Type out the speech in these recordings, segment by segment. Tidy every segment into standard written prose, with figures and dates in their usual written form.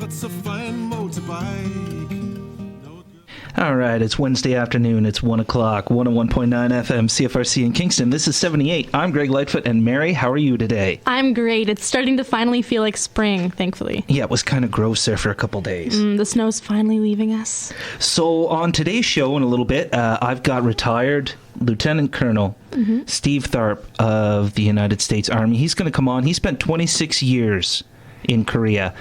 that's a fine motorbike. All right, it's Wednesday afternoon. It's 1 o'clock, 101.9 FM, CFRC in Kingston. This is 78. I'm Greg Lightfoot, and Mary, how are you today? I'm great. It's starting to finally feel like spring, thankfully. Yeah, it was kind of gross there for a couple days. The snow's finally leaving us. So on today's show in a little bit, I've got retired Lieutenant Colonel Steve Tharp of the United States Army. He's going to come on. He spent 26 years in Korea.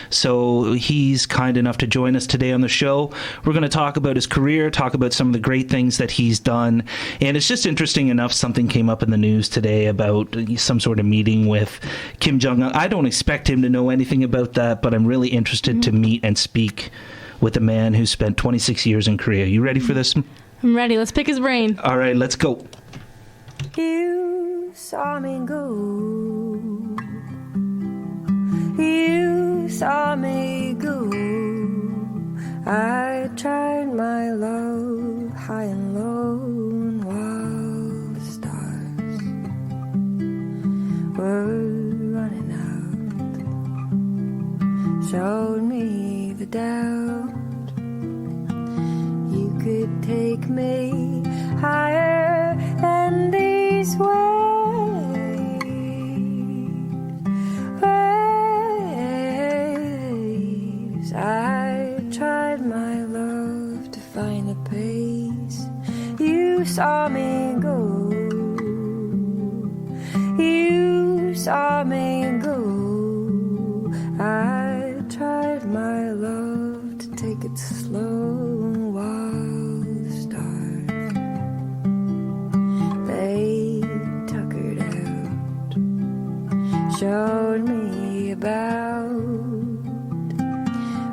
So he's kind enough to join us today on the show. We're going to talk about his career, talk about some of the great things that he's done. And it's just interesting enough, something came up in the news today about some sort of meeting with Kim Jong-un. I don't expect him to know anything about that, but I'm really interested to meet and speak with a man who spent 26 years in Korea. You ready for this? I'm ready. Let's pick his brain. All right, let's go. You saw me go. You saw me go. I tried my love high and low, and while the stars were running out, showed me the doubt. You could take me higher than these waves. I tried my love to find a pace. You saw me go. You saw me go. I tried my love to take it slow while the stars they tuckered out, showed me about,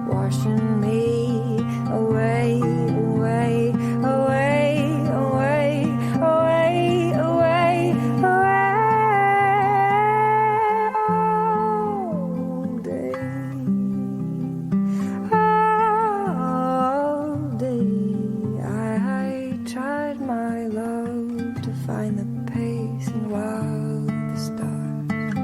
washing me away, away, away, away, away, away, away, all day, all day. I tried my love to find the pace, and while the stars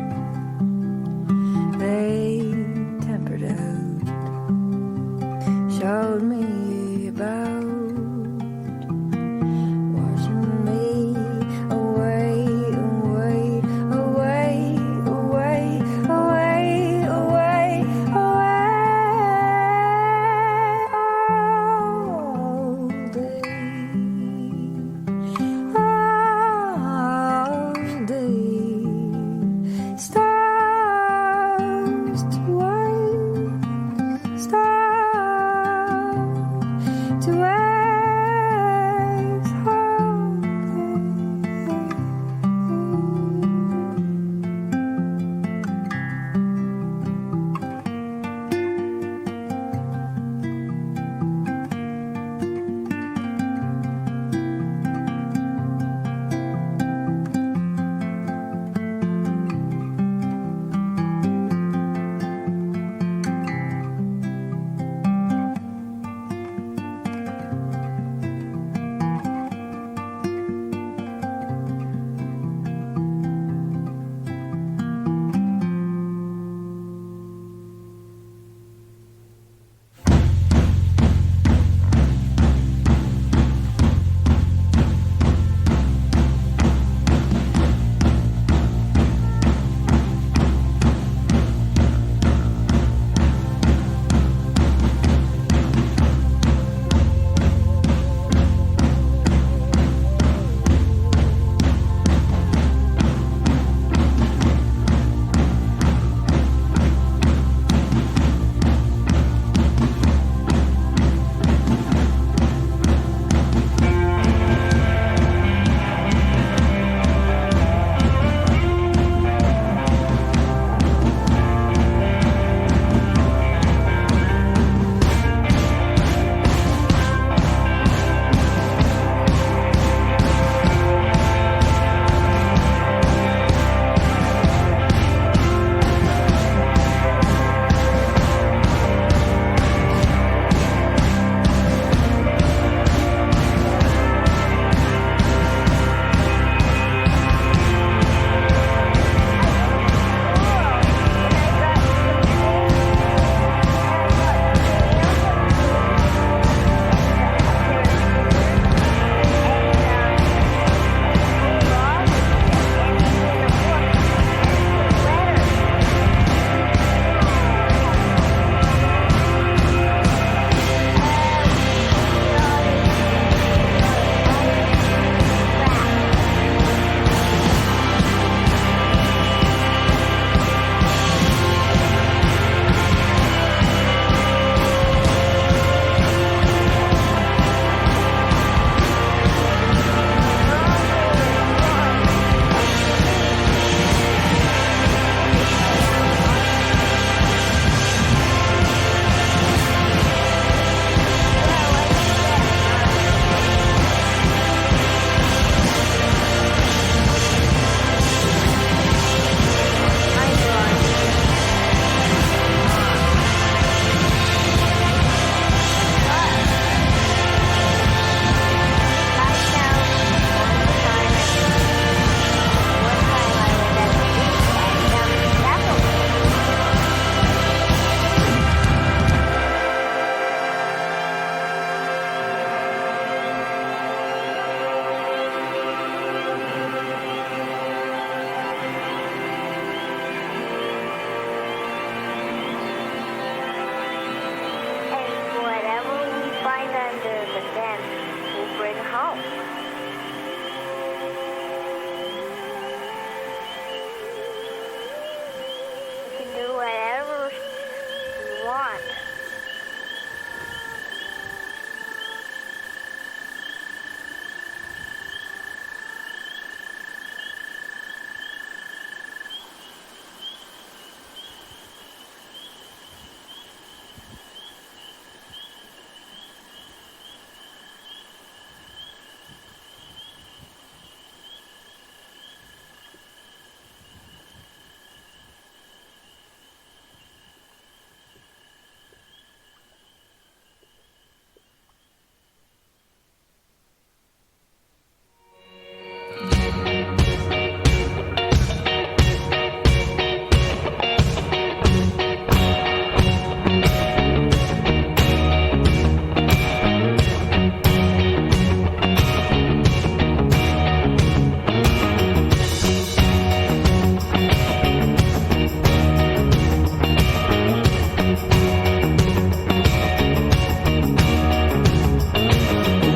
want.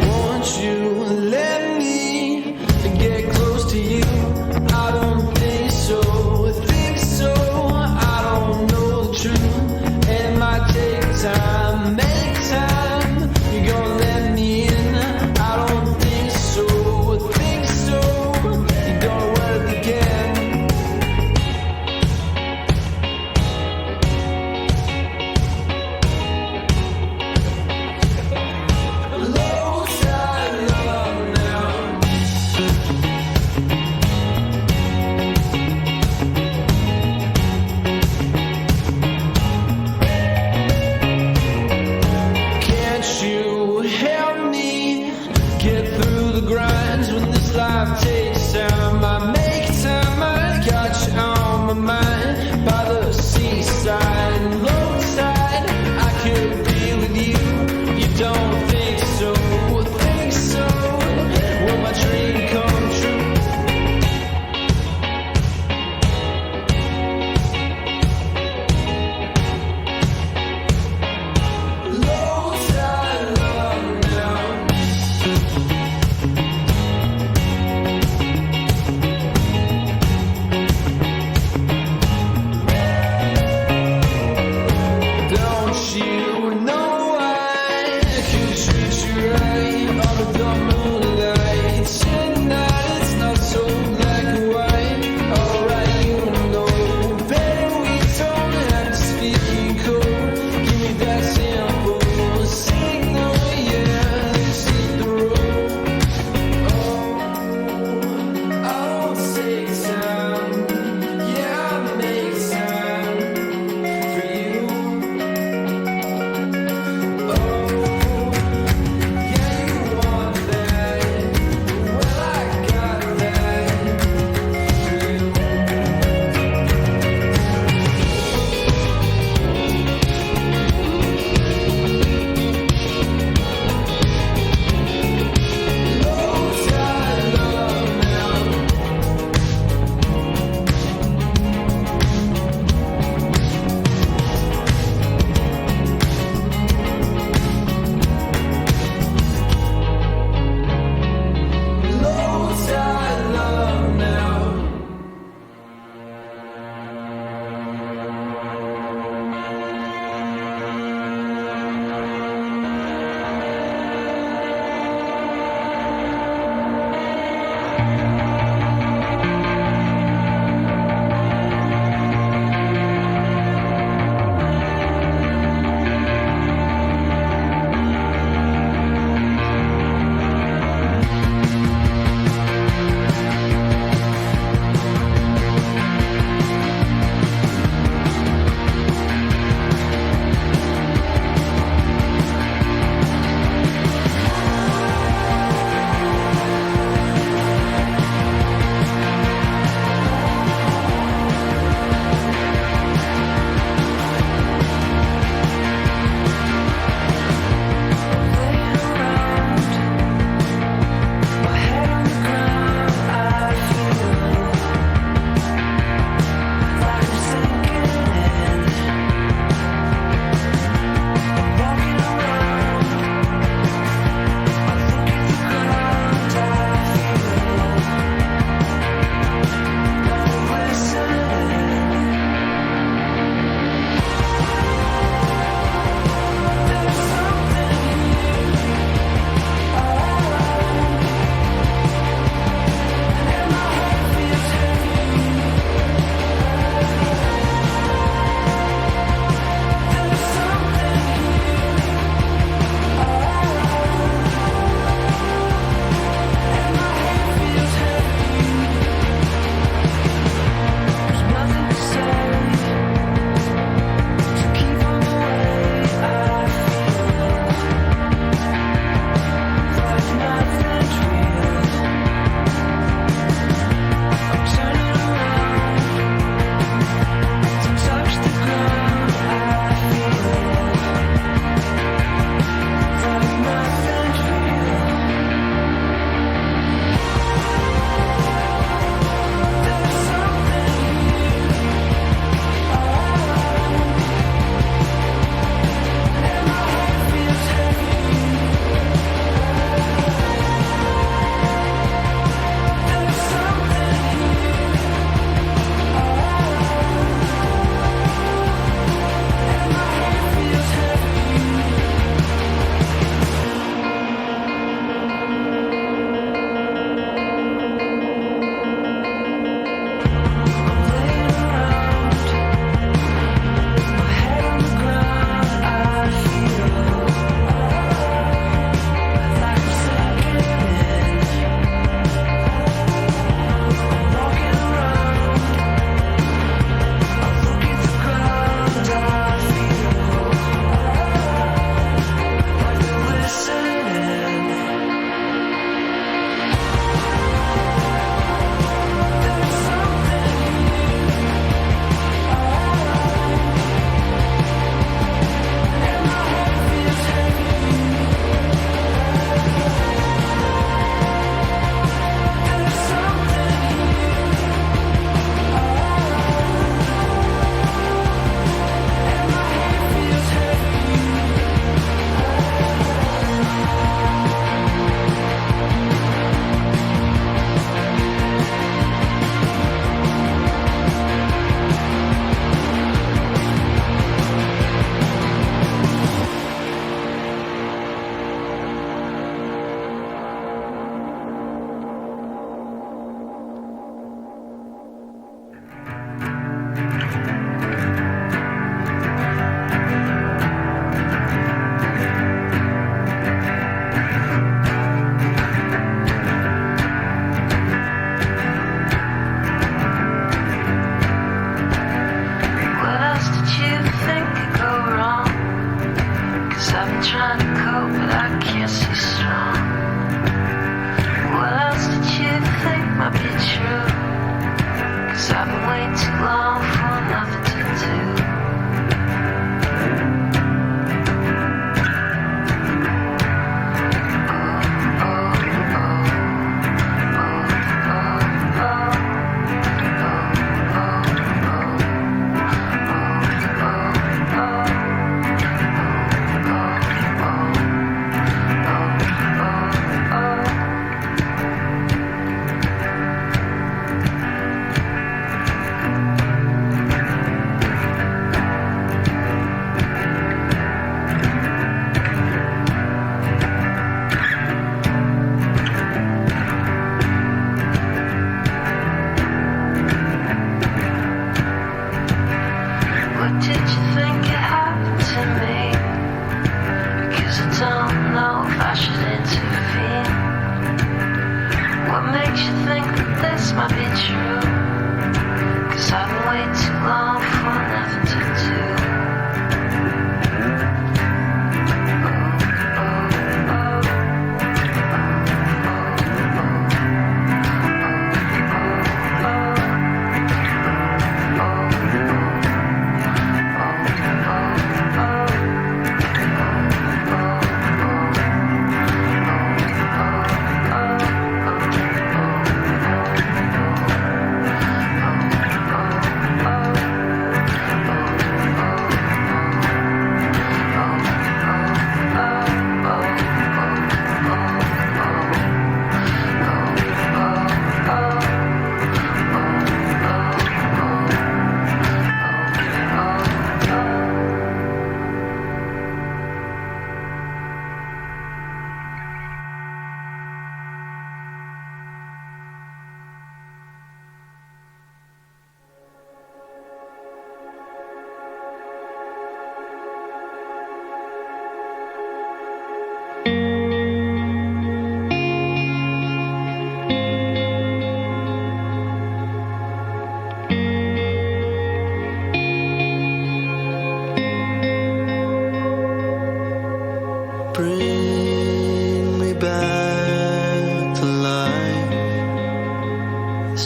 Won't you let me get close to you? I don't think so. I don't know the truth. It might take time, make time. You gonna let me in? I don't think so. You gonna work again? Low side love now.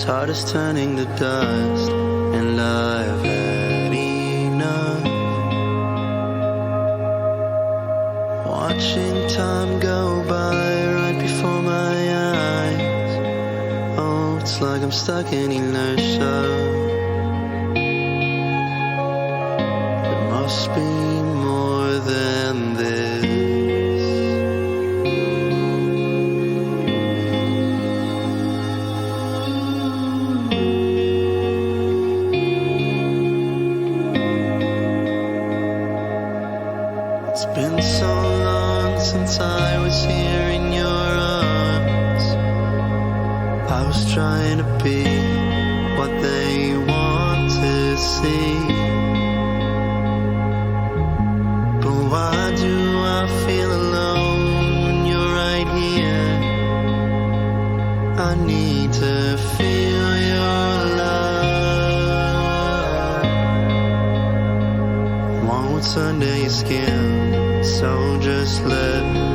heart is turning to dust, and I've had enough. Watching time go by right before my eyes. Oh, it's like I'm stuck in inertia. There must be more than this. It's been so long since I was here in your arms. I was trying to be what they want to see. But why do I feel alone when you're right here? I need to feel your love. Won't under your skin, so just let me in.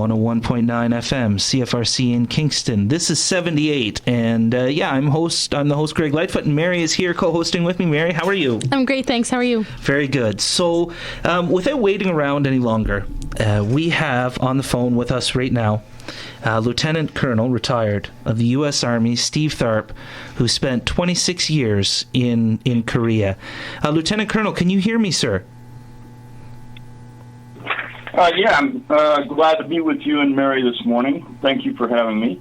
101.9 FM, CFRC in Kingston. This is 78, and I'm the host, Greg Lightfoot, and Mary is here co-hosting with me. Mary, how are you? I'm great, thanks. How are you? Very good. So, without waiting around any longer, we have on the phone with us right now Lieutenant Colonel, retired, of the U.S. Army, Steve Tharp, who spent 26 years in Korea. Lieutenant Colonel, can you hear me, sir? I'm glad to be with you and Mary this morning. Thank you for having me.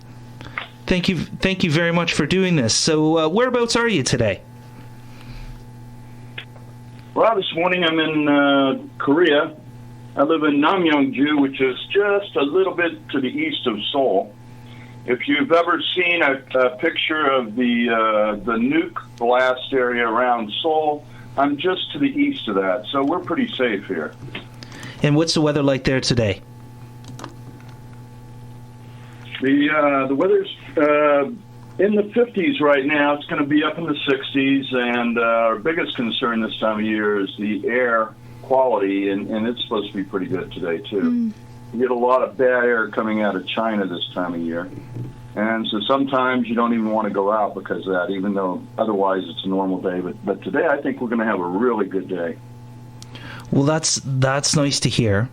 Thank you very much for doing this. So, whereabouts are you today? Well, this morning I'm in Korea. I live in Namyeongju, which is just a little bit to the east of Seoul. If you've ever seen a picture of the nuke blast area around Seoul, I'm just to the east of that, so we're pretty safe here. And what's the weather like there today? The weather's in the 50s right now. It's going to be up in the 60s, and our biggest concern this time of year is the air quality, and it's supposed to be pretty good today, too. We get a lot of bad air coming out of China this time of year, and so sometimes you don't even want to go out because of that, even though otherwise it's a normal day. But today I think we're going to have a really good day. Well, that's nice to hear.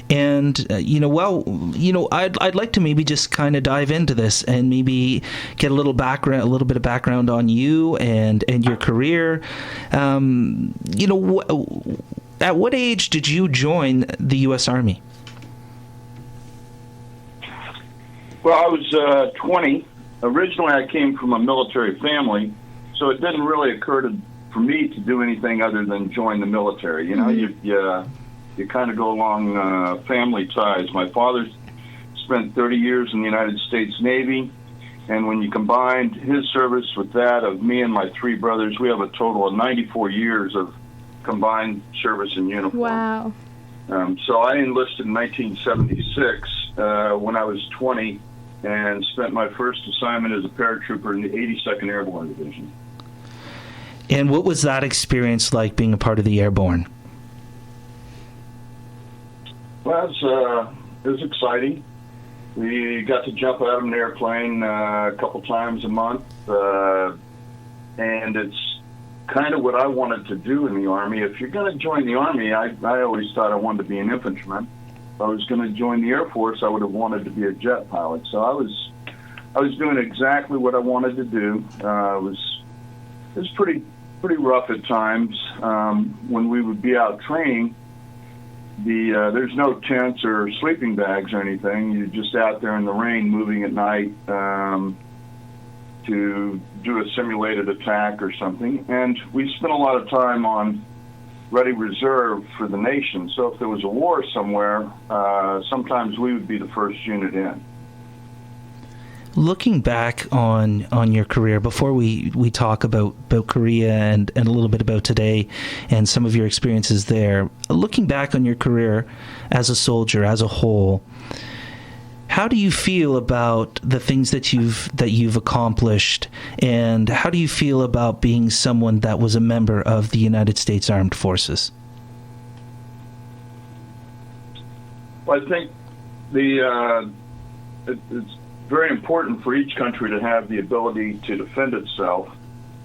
And, I'd like to maybe just kind of dive into this and maybe get a little bit of background on you and your career. At what age did you join the U.S. Army? Well, I was 20. Originally, I came from a military family, so it didn't really occur for me to do anything other than join the military. You know, you kind of go along family ties. My father spent 30 years in the United States Navy, and when you combined his service with that of me and my three brothers, we have a total of 94 years of combined service in uniform. Wow. So I enlisted in 1976 when I was 20 and spent my first assignment as a paratrooper in the 82nd Airborne Division. And what was that experience like being a part of the Airborne? Well, it was exciting. We got to jump out of an airplane a couple times a month, and it's kind of what I wanted to do in the Army. If you're going to join the Army, I always thought I wanted to be an infantryman. If I was going to join the Air Force, I would have wanted to be a jet pilot. So I was doing exactly what I wanted to do. It was pretty rough at times. When we would be out training, there's no tents or sleeping bags or anything. You're just out there in the rain, moving at night to do a simulated attack or something. And we spent a lot of time on ready reserve for the nation. So if there was a war somewhere, sometimes we would be the first unit in. Looking back on your career, before we talk about Korea and a little bit about today and some of your experiences there, looking back on your career as a soldier, as a whole, how do you feel about the things that you've accomplished, and how do you feel about being someone that was a member of the United States Armed Forces? Well, I think it's very important for each country to have the ability to defend itself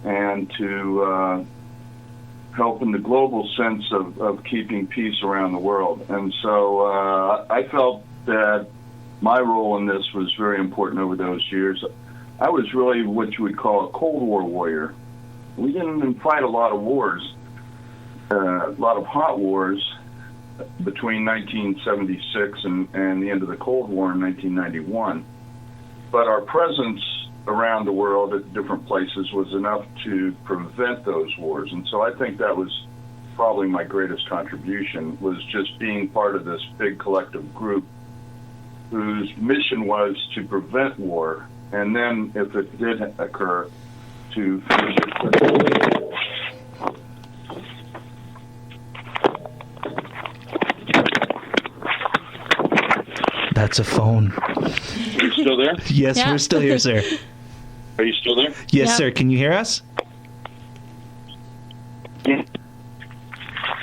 and to help in the global sense of keeping peace around the world. And so I felt that my role in this was very important over those years. I was really what you would call a Cold War warrior. We didn't even fight a lot of wars, a lot of hot wars between 1976 and the end of the Cold War in 1991. But our presence around the world at different places was enough to prevent those wars. And so I think that was probably my greatest contribution, was just being part of this big collective group whose mission was to prevent war, and then if it did occur, to finish it quickly. That's a phone. You're still there? Yes, Yeah. We're still here, sir. Are you still there? Yes, Yeah. sir. Can you hear us? Yeah.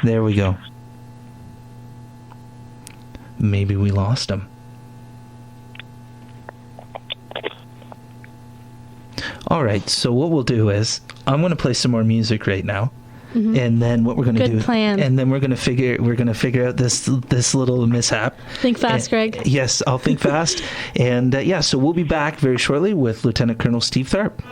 There we go. Maybe we lost him. All right, so what we'll do is I'm going to play some more music right now. And then what we're going to do, Good plan. and then we're going to figure out this little mishap. Think fast, Greg. Yes, I'll think fast. And so we'll be back very shortly with Lieutenant Colonel Steve Tharp.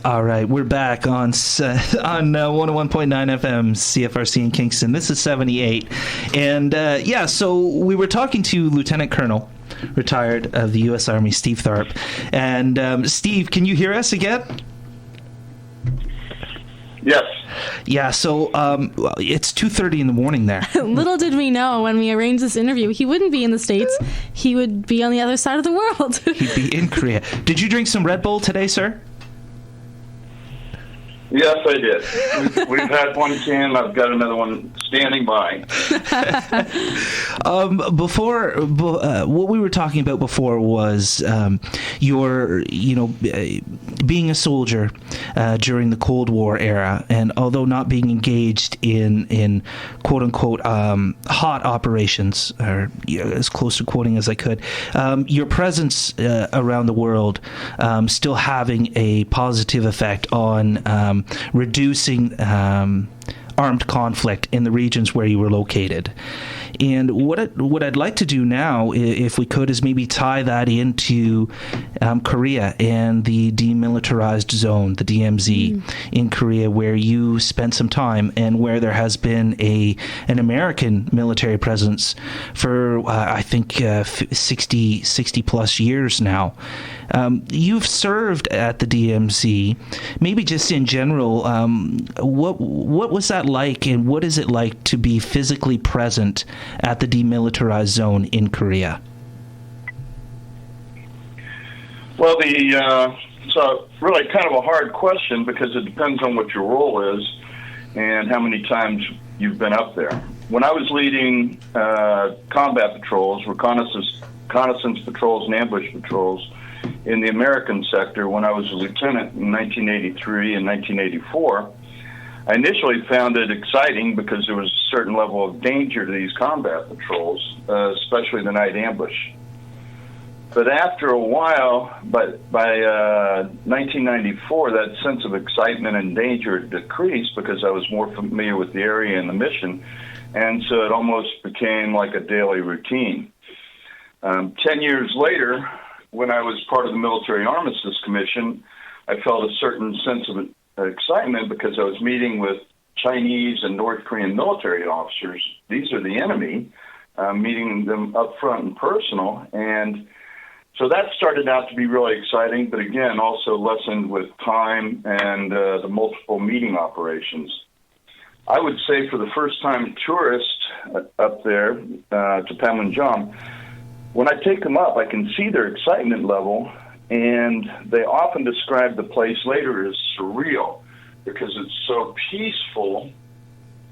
All right, we're back on 101.9 FM CFRC in Kingston. This is 78. And so we were talking to Lieutenant Colonel, retired of the U.S. Army, Steve Tharp. And Steve, can you hear us again? Yes. Yeah, so it's 2:30 in the morning there. Little did we know when we arranged this interview, he wouldn't be in the States. He would be on the other side of the world. He'd be in Korea. Did you drink some Red Bull today, sir? Yes, I did. We've had one can. I've got another one standing by. What we were talking about before was your, being a soldier during the Cold War era, and although not being engaged in quote unquote hot operations, or as close to quoting as I could, your presence around the world still having a positive effect on reducing armed conflict in the regions where you were located. And what I'd like to do now, if we could, is maybe tie that into Korea and the demilitarized zone, the DMZ, in Korea, where you spent some time and where there has been an American military presence for, I think, 60 plus years now. You've served at the DMZ. Maybe just in general, what was that like, and what is it like to be physically present at the demilitarized zone in Korea? Well, so really kind of a hard question because it depends on what your role is and how many times you've been up there. When I was leading combat patrols, reconnaissance patrols and ambush patrols in the American sector when I was a lieutenant in 1983 and 1984, I initially found it exciting because there was a certain level of danger to these combat patrols, especially the night ambush. But after a while, by 1994, that sense of excitement and danger decreased because I was more familiar with the area and the mission, and so it almost became like a daily routine. 10 years later, when I was part of the Military Armistice Commission, I felt a certain sense of excitement because I was meeting with Chinese and North Korean military officers. These are the enemy, meeting them up front and personal, and so that started out to be really exciting, but again, also lessened with time and the multiple meeting operations. I would say for the first-time tourist up there to Panmunjom, when I take them up, I can see their excitement level, and they often describe the place later as surreal because it's so peaceful,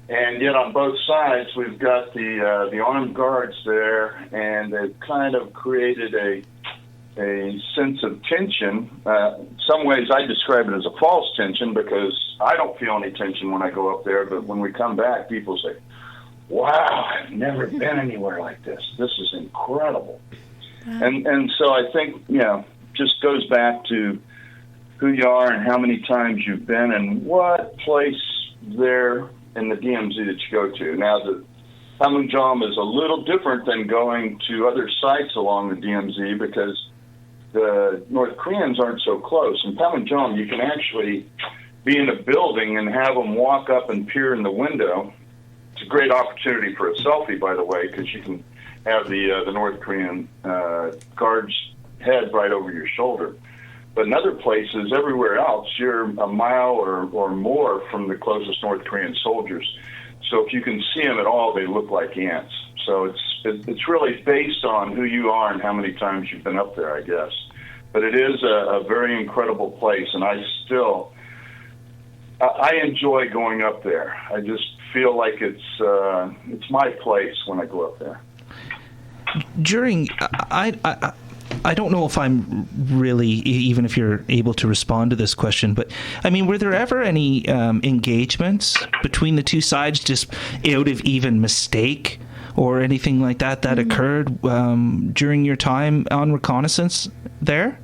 and yet on both sides we've got the armed guards there, and they've kind of created a sense of tension. Some ways I describe it as a false tension because I don't feel any tension when I go up there, but when we come back, people say, wow, I've never been anywhere like this. This is incredible. And so I think, just goes back to who you are and how many times you've been and what place there in the DMZ that you go to. Now, the Panmunjom is a little different than going to other sites along the DMZ because the North Koreans aren't so close. In Panmunjom, you can actually be in a building and have them walk up and peer in the window. It's a great opportunity for a selfie, by the way, because you can have the North Korean guard's head right over your shoulder. But in other places, everywhere else, you're a mile or more from the closest North Korean soldiers. So if you can see them at all, they look like ants. So it's really based on who you are and how many times you've been up there, I guess. But it is a very incredible place, and I enjoy going up there. I just feel like it's my place when I go up there. I don't know if I'm really, even if you're able to respond to this question, but I mean, were there ever any engagements between the two sides just out of even mistake or anything like that occurred during your time on reconnaissance there?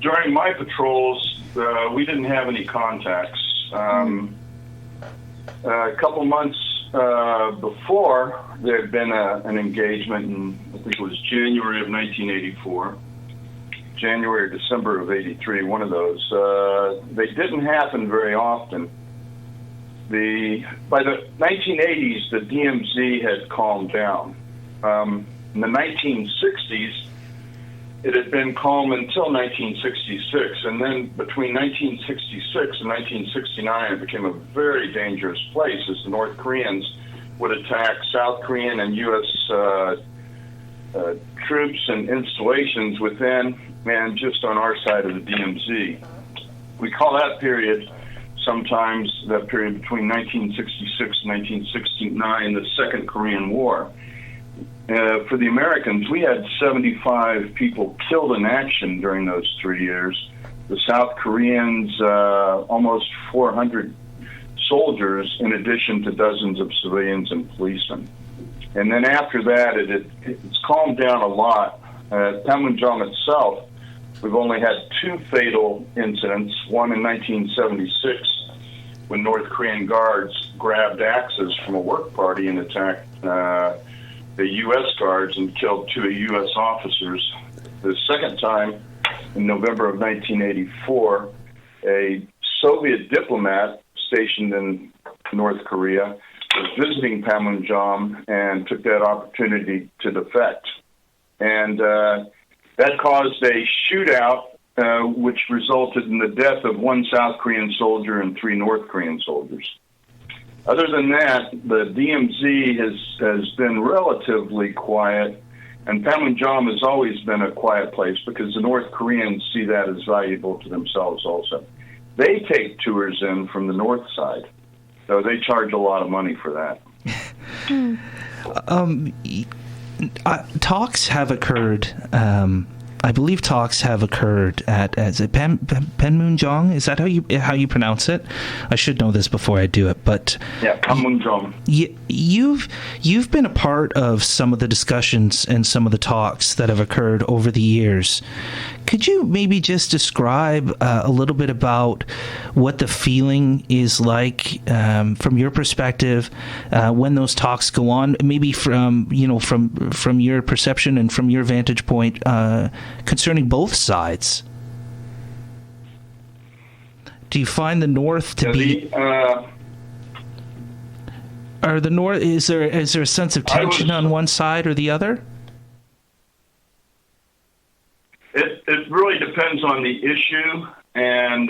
During my patrols, we didn't have any contacts. A couple months before, there had been an engagement in, I think it was January of 1984, January or December of 83, one of those. They didn't happen very often. By the 1980s, the DMZ had calmed down. In the 1960s, it had been calm until 1966, and then between 1966 and 1969, it became a very dangerous place as the North Koreans would attack South Korean and U.S. Troops and installations within and just on our side of the DMZ. We call that period, sometimes that period between 1966 and 1969, the Second Korean War. For the Americans, we had 75 people killed in action during those 3 years. The South Koreans, almost 400 soldiers, in addition to dozens of civilians and policemen. And then after that, it's calmed down a lot. Panmunjom itself, we've only had 2 fatal incidents, one in 1976 when North Korean guards grabbed axes from a work party and attacked the U.S. guards and killed 2 U.S. officers. The second time, in November of 1984, a Soviet diplomat stationed in North Korea was visiting Panmunjom and took that opportunity to defect. And that caused a shootout, which resulted in the death of one South Korean soldier and 3 North Korean soldiers. Other than that, the DMZ has been relatively quiet, and Panmunjom has always been a quiet place because the North Koreans see that as valuable to themselves also. They take tours in from the north side, so they charge a lot of money for that. Talks have occurred. I believe talks have occurred at Panmunjom. Is that how you pronounce it? I should know this before I do it, but yeah, Panmunjom. You've been a part of some of the discussions and some of the talks that have occurred over the years. Could you maybe just describe a little bit about what the feeling is like from your perspective when those talks go on? Maybe from your perception and from your vantage point concerning both sides. Do you find the North to be? Or the North? Is there a sense of tension on one side or the other? It really depends on the issue and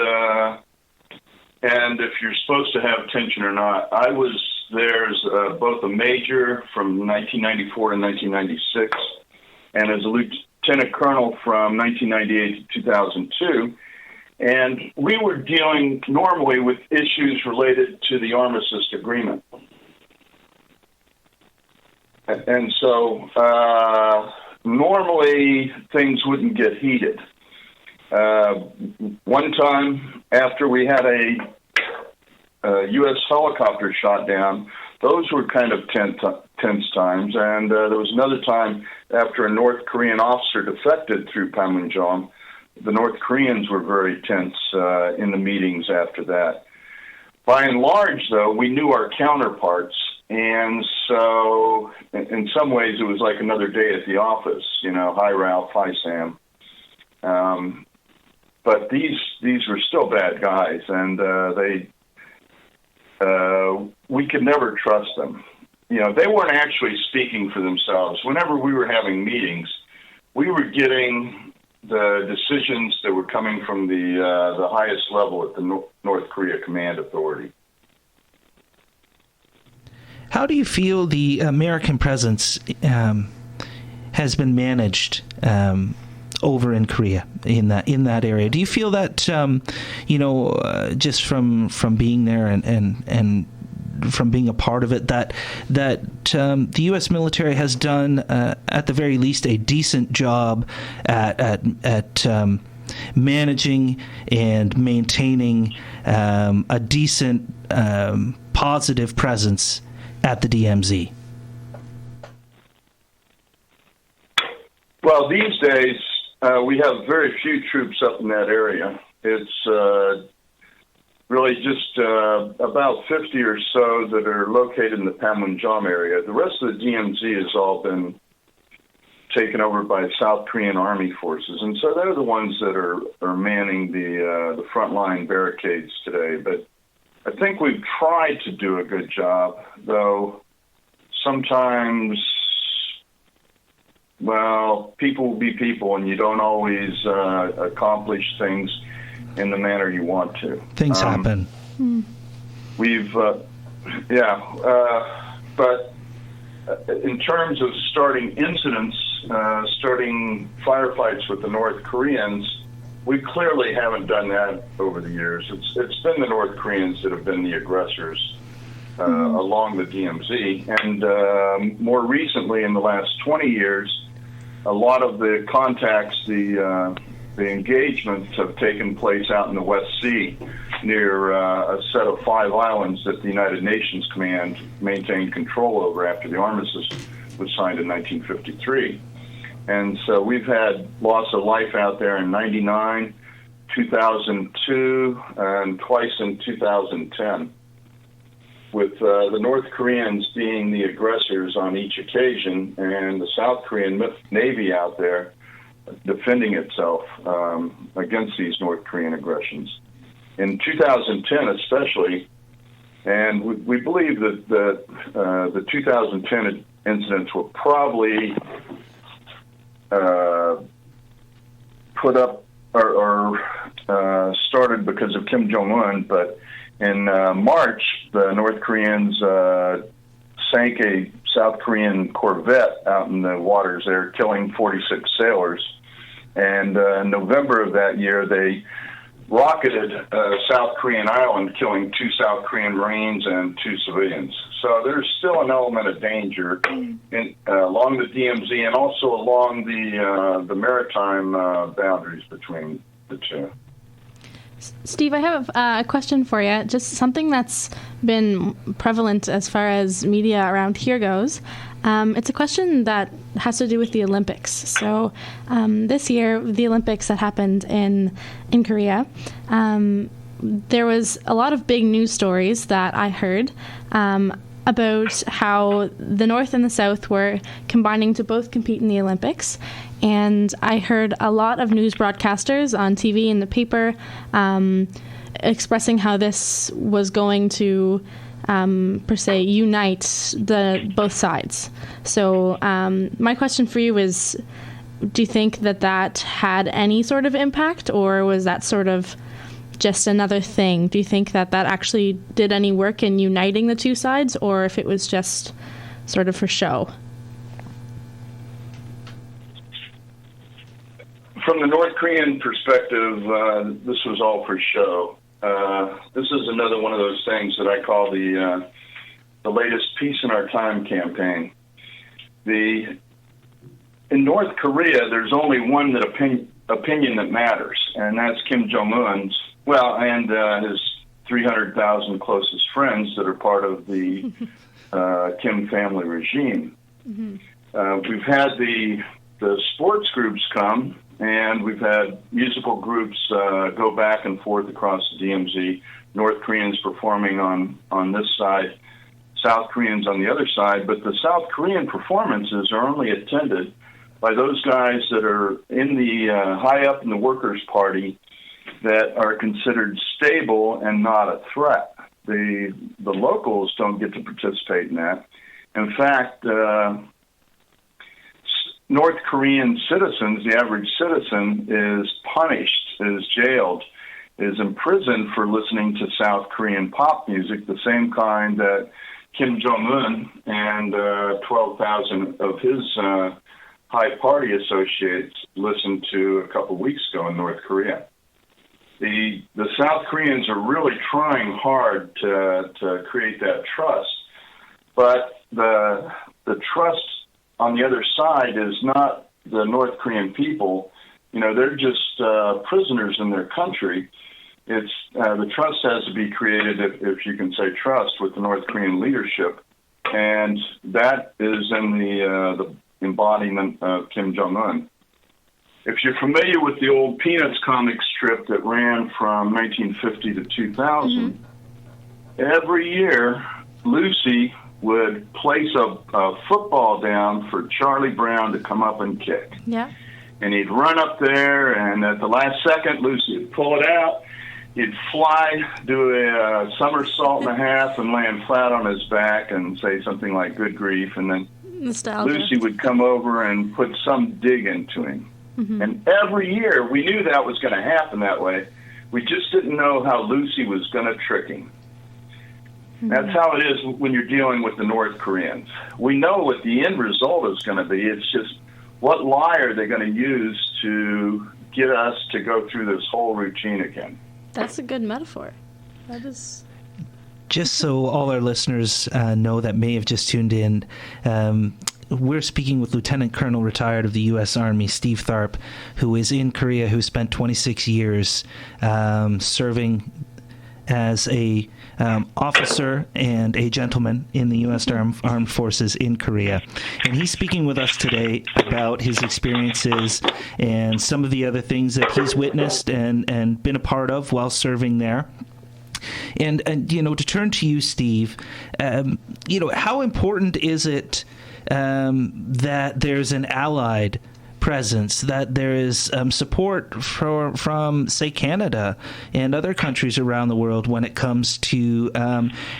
if you're supposed to have tension or not. I was there as both a major from 1994 to 1996 and as a lieutenant colonel from 1998 to 2002. And we were dealing normally with issues related to the armistice agreement. And so normally things wouldn't get heated. One time after we had a U.S. helicopter shot down, those were kind of tense times. And there was another time after a North Korean officer defected through Panmunjom. The North Koreans were very tense in the meetings after that. By and large, though, we knew our counterparts. And so in some ways it was like another day at the office, hi Ralph, hi Sam. But these were still bad guys, and we could never trust them. They weren't actually speaking for themselves. Whenever we were having meetings, we were getting the decisions that were coming from the highest level at the North Korea Command Authority. How do you feel the American presence has been managed over in Korea in that area? Do you feel that just from being there and from being a part of it that the U.S. military has done at the very least a decent job at managing and maintaining a decent positive presence at the DMZ? Well, these days, we have very few troops up in that area. It's really just about 50 or so that are located in the Panmunjom area. The rest of the DMZ has all been taken over by South Korean Army forces, and so they're the ones that are manning the frontline barricades today. But I think we've tried to do a good job, though sometimes, well, people will be people, and you don't always accomplish things in the manner you want to. Things happen. We've, but in terms of starting incidents, starting firefights with the North Koreans, we clearly haven't done that over the years. It's been the North Koreans that have been the aggressors along the DMZ. And more recently, in the last 20 years, a lot of the contacts, the engagements have taken place out in the West Sea near a set of 5 islands that the United Nations Command maintained control over after the armistice was signed in 1953. And so we've had loss of life out there in 99, 2002, and twice in 2010, with the North Koreans being the aggressors on each occasion and the South Korean Navy out there defending itself against these North Korean aggressions. In 2010 especially, and we believe that the 2010 incidents were probably put up or started because of Kim Jong-un, but in March, the North Koreans sank a South Korean corvette out in the waters there, killing 46 sailors. And in November of that year, they rocketed a South Korean island, killing 2 South Korean Marines and 2 civilians. So there's still an element of danger along the DMZ and also along the maritime boundaries between the two. Steve, I have a question for you. Just something that's been prevalent as far as media around here goes. It's a question that has to do with the Olympics. So this year, the Olympics that happened in Korea, there was a lot of big news stories that I heard about how the North and the South were combining to both compete in the Olympics. And I heard a lot of news broadcasters on TV and the paper expressing how this was going to, per se, unite both sides. So my question for you is, do you think that had any sort of impact, or was that sort of just another thing? Do you think that actually did any work in uniting the two sides, or if it was just sort of for show? From the North Korean perspective, this was all for show. This is another one of those things that I call the latest Peace in Our Time campaign. In North Korea, there's only one opinion that matters, and that's Kim Jong-un's. Well, and his 300,000 closest friends that are part of the Kim family regime. Mm-hmm. We've had the sports groups come, and we've had musical groups go back and forth across the DMZ, North Koreans performing on this side, South Koreans on the other side, but the South Korean performances are only attended by those guys that are in the high up in the Workers' Party that are considered stable and not a threat. The locals don't get to participate in that. In fact, North Korean citizens, the average citizen, is punished, is jailed, is imprisoned for listening to South Korean pop music, the same kind that Kim Jong-un and 12,000 of his high party associates listened to a couple weeks ago in North Korea. The South Koreans are really trying hard to create that trust, but the trust on the other side is not the North Korean people. You know, they're just prisoners in their country. It's the trust has to be created, if you can say trust, with the North Korean leadership, and that is in the embodiment of Kim Jong-un. If you're familiar with the old Peanuts comic strip that ran from 1950 to 2000, every year Lucy would place a football down for Charlie Brown to come up and kick. Yeah. And he'd run up there, and at the last second, Lucy would pull it out. He'd fly, do a somersault and a half, and land flat on his back and say something like, "Good grief," and then Nostalgia. Lucy would come over and put some dig into him. Mm-hmm. And every year, we knew that was going to happen that way. We just didn't know how Lucy was going to trick him. Mm-hmm. That's how it is when you're dealing with the North Koreans. We know what the end result is going to be. It's just, what lie are they going to use to get us to go through this whole routine again? That's a good metaphor. That is... Just so all our listeners know that may have just tuned in, we're speaking with Lieutenant Colonel retired of the U.S. Army, Steve Tharp, who is in Korea, who spent 26 years serving as a officer and a gentleman in the U.S. Armed Forces in Korea. And he's speaking with us today about his experiences and some of the other things that he's witnessed and been a part of while serving there. And you know, to turn to you, Steve, you know, how important is it that there's an allied presence, that there is support from, say, Canada and other countries around the world when it comes to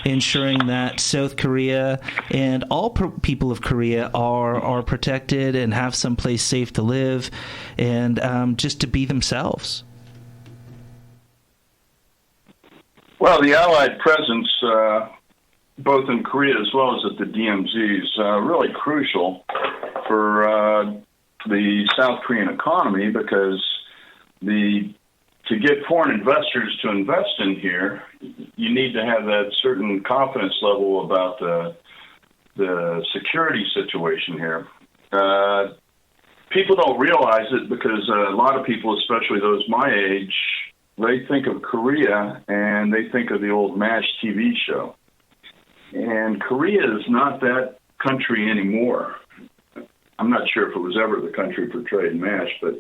ensuring that South Korea and all people of Korea are protected and have some place safe to live and just to be themselves? Well, the Allied presence, both in Korea as well as at the DMZ, is really crucial for the South Korean economy, because to get foreign investors to invest in here, you need to have that certain confidence level about the security situation here. People don't realize it because a lot of people, especially those my age, they think of Korea and they think of the old MASH TV show. And Korea is not that country anymore. I'm not sure if it was ever the country portrayed in MASH, but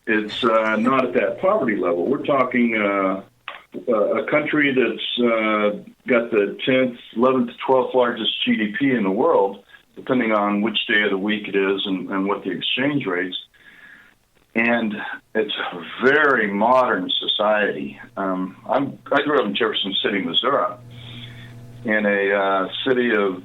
it's not at that poverty level. We're talking a country that's got the 10th, 11th, 12th largest GDP in the world, depending on which day of the week it is and what the exchange rates. And it's a very modern society. I grew up in Jefferson City, Missouri, in a city of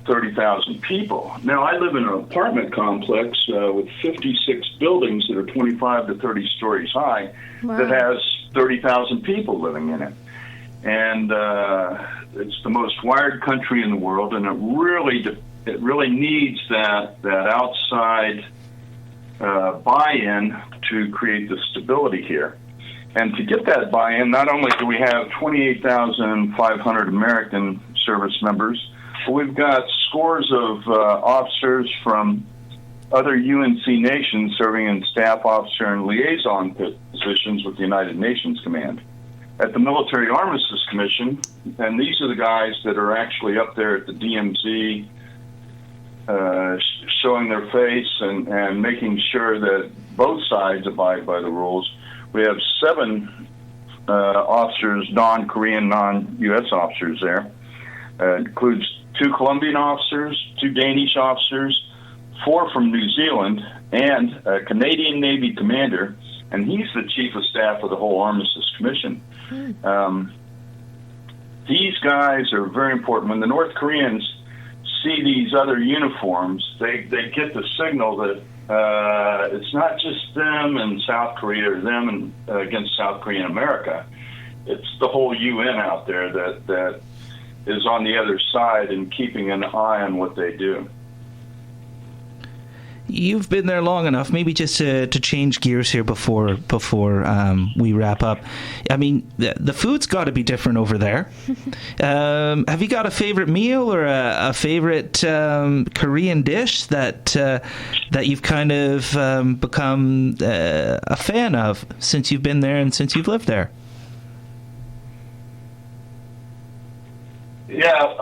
30,000 people. Now, I live in an apartment complex with 56 buildings that are 25 to 30 stories high. Wow. That has 30,000 people living in it. And it's the most wired country in the world, and it really needs that outside buy-in to create the stability here. And to get that buy-in, not only do we have 28,500 American service members, but we've got scores of officers from other UNC nations serving in staff officer and liaison positions with the United Nations Command. At the Military Armistice Commission, and these are the guys that are actually up there at the DMZ, showing their face and making sure that both sides abide by the rules. We have 7 officers, non-Korean, non-U.S. officers there. It includes 2 Colombian officers, 2 Danish officers, 4 from New Zealand, and a Canadian Navy commander, and he's the chief of staff of the whole Armistice Commission. These guys are very important. When the North Koreans see these other uniforms, they get the signal that it's not just them and South Korea or them and against South Korea and America. It's the whole UN out there that is on the other side and keeping an eye on what they do. You've been there long enough. Maybe just to change gears here before we wrap up. I mean, the food's got to be different over there. Have you got a favorite meal or a favorite Korean dish that you've kind of become a fan of since you've been there and since you've lived there? Yeah.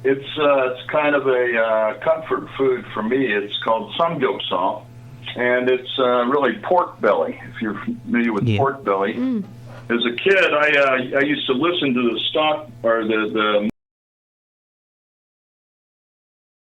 It's kind of a comfort food for me. It's called samgyeopsal, and it's really pork belly, if you're familiar with pork belly. As a kid, I used to listen to the